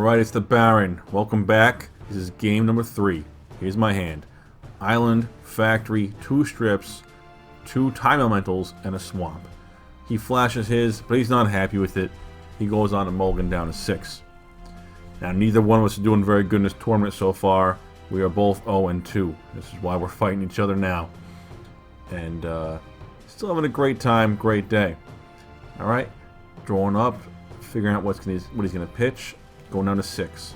Alright, it's the Baron. Welcome back. This is game number 3. Here's my hand. Island, Factory, 2 strips, 2 time elementals, and a swamp. He flashes his, but he's not happy with it. He goes on to mulligan down to 6. Now, neither one of us are doing very good in this tournament so far. We are both 0-2. This is why we're fighting each other now. And, still having a great time, great day. Alright, drawing up, figuring out what he's going to pitch, going down to 6.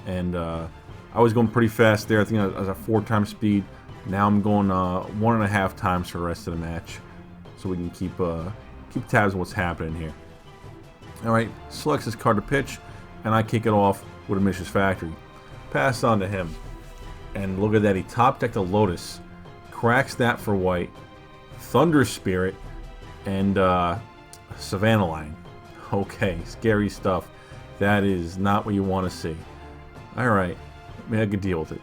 And, I was going pretty fast there. I think I was at 4 times speed. Now I'm going 1.5 times for the rest of the match, so we can keep tabs on what's happening here. Alright, selects his card to pitch, and I kick it off with a Mish's Factory. Pass on to him. And look at that, he top decked a Lotus. Cracks that for white. Thunder Spirit, and Savannah Line. Okay, scary stuff. That is not what you want to see. Alright, maybe I could deal with it.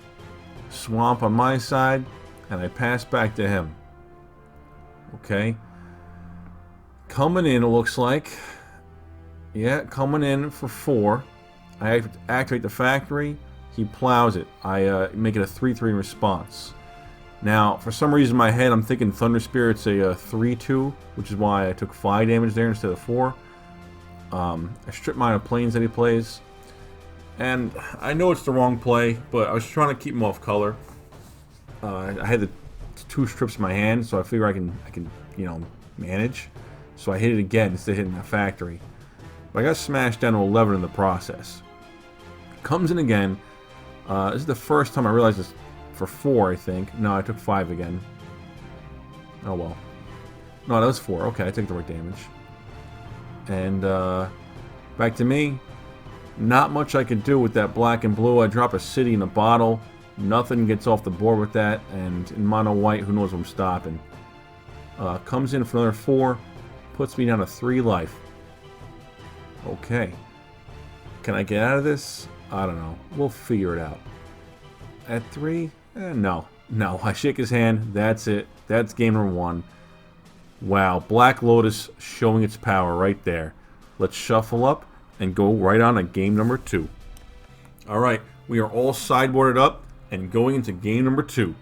Swamp on my side, and I pass back to him. Okay. Coming in, it looks like. Yeah, coming in for 4. I activate the Factory. He plows it. I make it a 3-3 response. Now, for some reason in my head, I'm thinking Thunder Spirit's a 3-2, which is why I took 5 damage there instead of 4. I strip mine of planes that he plays. And I know it's the wrong play, but I was trying to keep him off color. I had the 2 strips in my hand, so I figure I can manage. So I hit it again instead of hitting the Factory. But I got smashed down to 11 in the process. Comes in again. This is the first time I realized this for 4, I think. No, I took 5 again. Oh well. No, that was 4. Okay, I took the right damage. And back to me. Not much I can do with that black and blue. I drop a city in a bottle. Nothing gets off the board with that. And in mono white, who knows what I'm stopping. Comes in for another 4. Puts me down to 3 life. Okay. Can I get out of this? I don't know. We'll figure it out. At 3? No. No. I shake his hand. That's it. That's game number 1. Wow. Black Lotus showing its power right there. Let's shuffle up and go right on to game number 2. Alright. We are all sideboarded up and going into game number 2.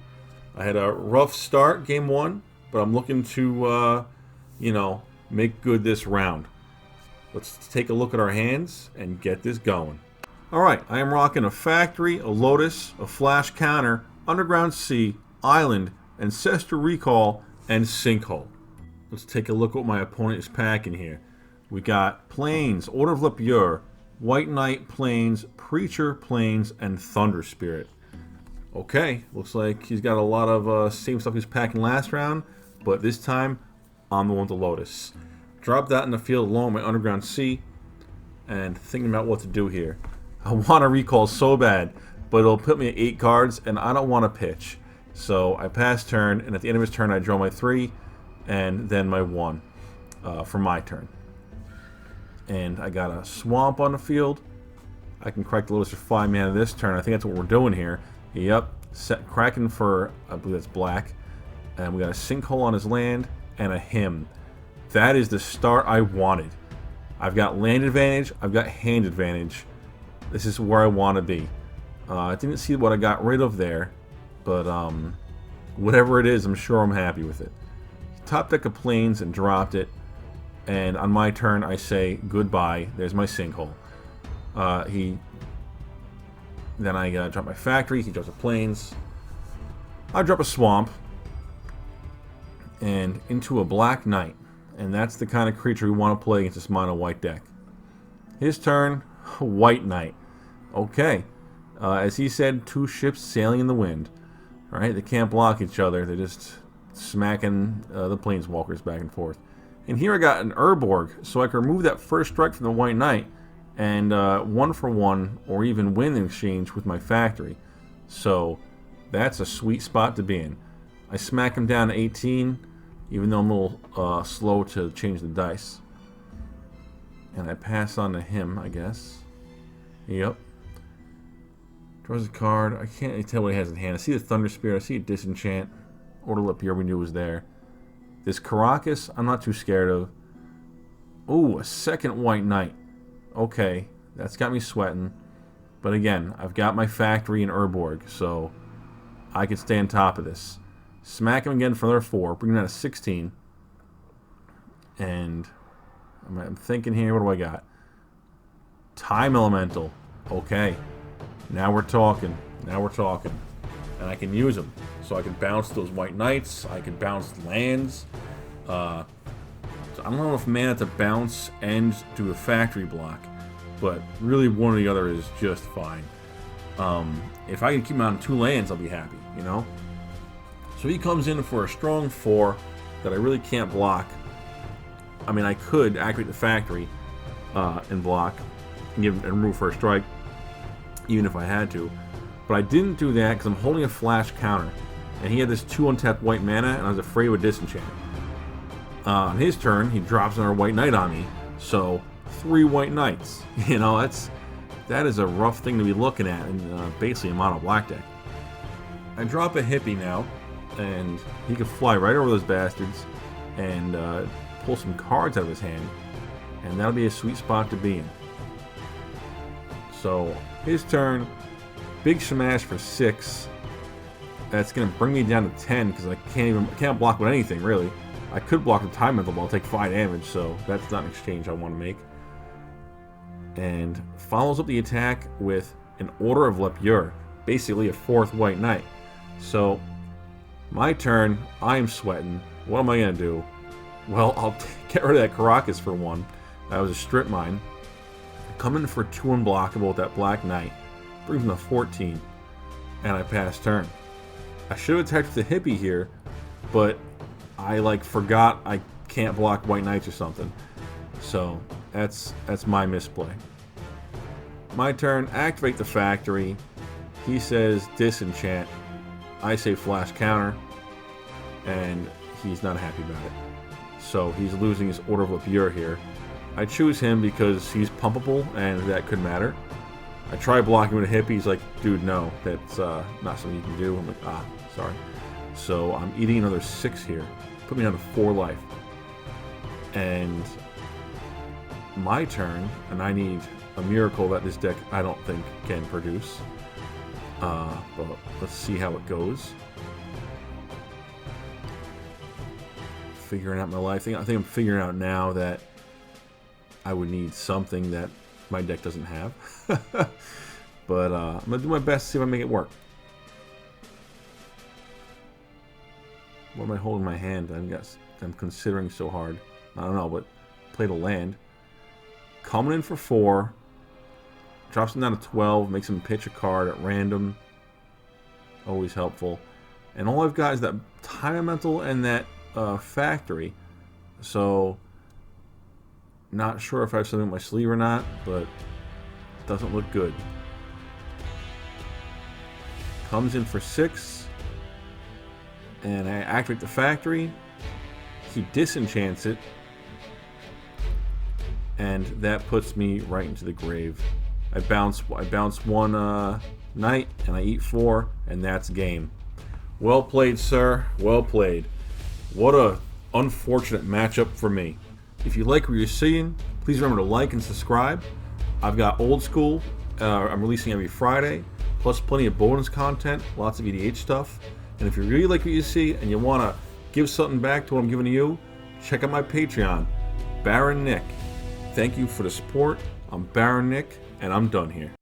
I had a rough start, game 1, but I'm looking to, make good this round. Let's take a look at our hands and get this going. Alright, I am rocking a Factory, a Lotus, a Flash Counter, Underground Sea, Island, Ancestral Recall, and Sinkhole. Let's take a look at what my opponent is packing here. We got Plains, Order of Lepieur, White Knight, Plains, Preacher, Plains, and Thunder Spirit. Okay, looks like he's got a lot of same stuff he was packing last round, but this time, I'm the one with the Lotus. Drop that in the field along with my Underground Sea, and thinking about what to do here. I want to recall so bad, but it'll put me at 8 cards, and I don't want to pitch. So I pass turn, and at the end of his turn I draw my 3, and then my 1 for my turn. And I got a Swamp on the field. I can crack the Lotus for 5 mana this turn. I think that's what we're doing here. Yep, cracking for, I believe that's black. And we got a Sinkhole on his land, and a Hymn. That is the start I wanted. I've got land advantage, I've got hand advantage. This is where I want to be. I didn't see what I got rid of there, but whatever it is, I'm sure I'm happy with it. Top deck of Plains and dropped it, and on my turn I say goodbye. There's my Sinkhole. Then I drop my Factory, he drops a Plains. I drop a Swamp, and into a Black Knight. And that's the kind of creature we want to play against this mono white deck. His turn, White Knight. Okay. As he said, 2 ships sailing in the wind. Alright, they can't block each other. They're just smacking the planeswalkers back and forth. And here I got an Urborg, so I can remove that first strike from the White Knight and 1 for 1, or even win in exchange with my Factory. So that's a sweet spot to be in. I smack him down to 18. Even though I'm a little slow to change the dice. And I pass on to him, I guess. Yep. Draws a card. I can't really tell what he has in hand. I see the Thunder Spirit. I see a Disenchant. Order Lepieur we knew was there. This Caracas, I'm not too scared of. Ooh, a second White Knight. Okay, that's got me sweating. But again, I've got my factory in Urborg, so I can stay on top of this. Smack him again for another 4, bring him down to 16. And I'm thinking here, what do I got? Time Elemental. Okay. Now we're talking. Now we're talking. And I can use them. So I can bounce those White Knights. I can bounce lands. So I don't know if mana to bounce and do a factory block. But really one or the other is just fine. If I can keep him on 2 lands, I'll be happy, you know? So he comes in for a strong 4 that I really can't block. I mean, I could activate the factory and block and remove first strike, even if I had to. But I didn't do that because I'm holding a flash counter. And he had this 2 untapped white mana, and I was afraid it would disenchant. On his turn, he drops another White Knight on me. So, 3 White Knights. You know, that is a rough thing to be looking at in basically a mono black deck. I drop a hippie now, and he can fly right over those bastards and pull some cards out of his hand. And that'll be a sweet spot to be in. So, his turn, big smash for 6. That's going to bring me down to 10 because I can't block with anything, really. I could block with Time Mental, but I'll take 5 damage, so that's not an exchange I want to make. And follows up the attack with an Order of Lepure, basically a 4th White Knight. So, my turn, I'm sweating. What am I going to do? Well, I'll get rid of that Caracas for 1. That was a strip mine. Come in for 2 unblockable with that Black Knight. Brings him to 14. And I pass turn. I should have attacked with the hippie here, but I forgot I can't block White Knights or something. So that's my misplay. My turn, activate the factory. He says disenchant. I say flash counter, and he's not happy about it. So he's losing his Order of Lepure here. I choose him because he's pumpable, and that could matter. I try blocking with a hippie. He's like, dude, no, that's not something you can do. I'm like, sorry. So I'm eating another 6 here. Put me down to 4 life. And my turn, and I need a miracle that this deck I don't think can produce. But let's see how it goes. Figuring out my life. I think I'm figuring out now that I would need something that my deck doesn't have. But I'm going to do my best to see if I make it work. What am I holding in my hand? I'm considering so hard. I don't know, but played a land. Coming in for 4. Drops him down to 12. Makes him pitch a card at random. Always helpful. And all I've got is that Time Elemental and that factory. So, not sure if I have something in my sleeve or not, but it doesn't look good. Comes in for 6. And I activate the factory. He disenchants it. And that puts me right into the grave. I bounce 1 knight, and I eat 4, and that's game. Well played, sir. Well played. What a unfortunate matchup for me. If you like what you're seeing, please remember to like and subscribe. I've got Old School. I'm releasing every Friday, plus plenty of bonus content, lots of EDH stuff. And if you really like what you see and you want to give something back to what I'm giving to you, check out my Patreon, Baron Nick. Thank you for the support. I'm Baron Nick, and I'm done here.